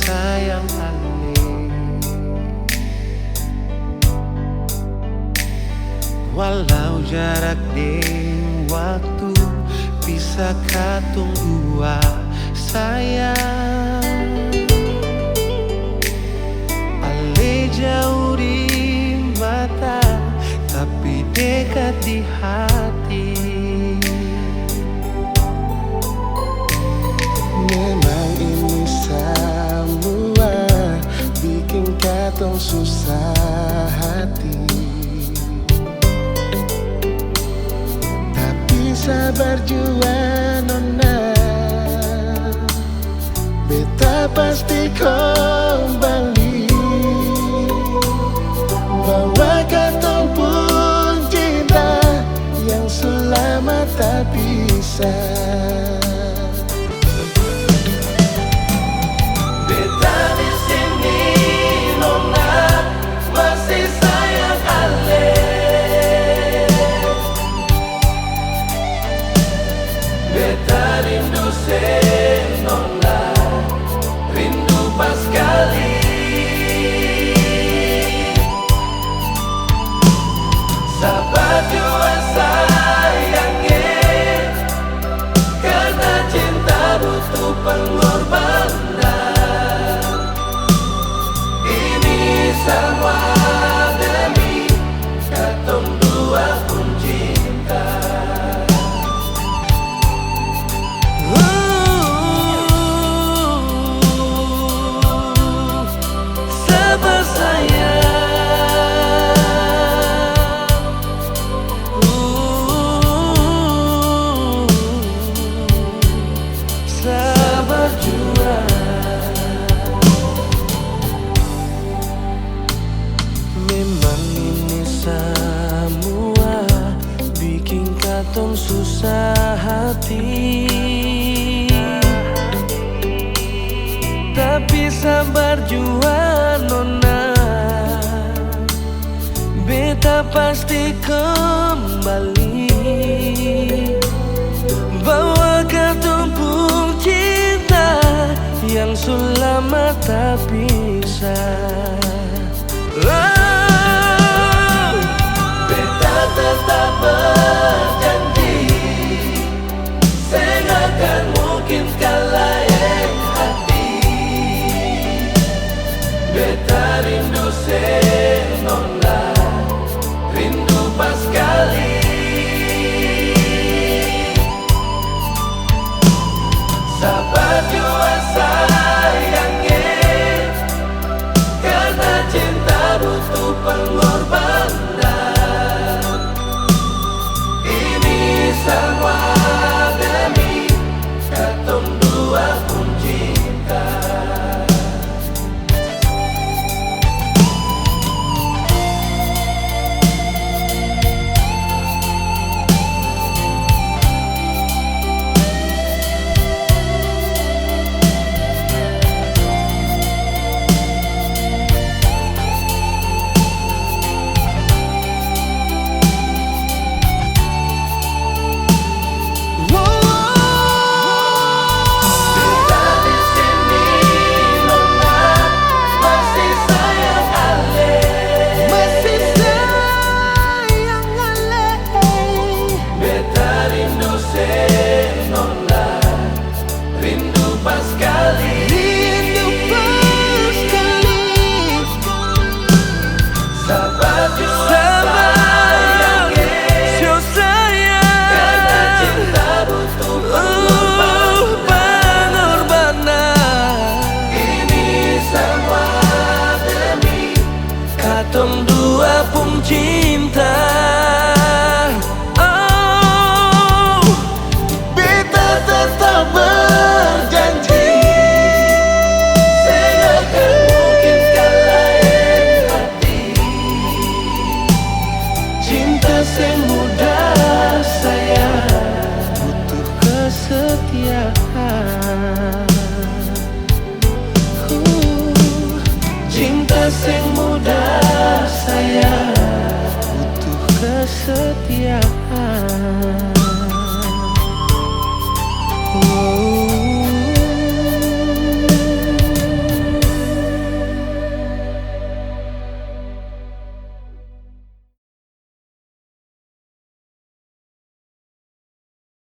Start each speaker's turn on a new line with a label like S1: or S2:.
S1: sayang ale. Walau jarak deng waktu bisa katong dua sayang, ale jauh di mata tapi dekat di hati. Memang ini semua bikin katong susah hati, tapi sabar jua nona, beta pasti kembali. Bawa katong pun cinta yang selama tak bisa.
S2: Beta rindu senona, rindu pas kali. Sabar jua sayangnya, karena cinta butuh pengorbanan. Ini semua demi katong dua pun cinta. Sabar sayang, sabar jua.
S1: Memang ini semua bikin katong susah hati, tapi sabar jua nona, beta pasti kembali. Bawa katong pun cinta yang selama tak bisa.
S2: Beta tetap berjanji, seng akan mungkin kalaeng hati. Beta rindu senona, rindu pas kali. Sabar jua sayangnya, karena cinta butuh pengorbanan. Ini semua demi katong dua pun cinta.
S1: Katong dua pun cinta.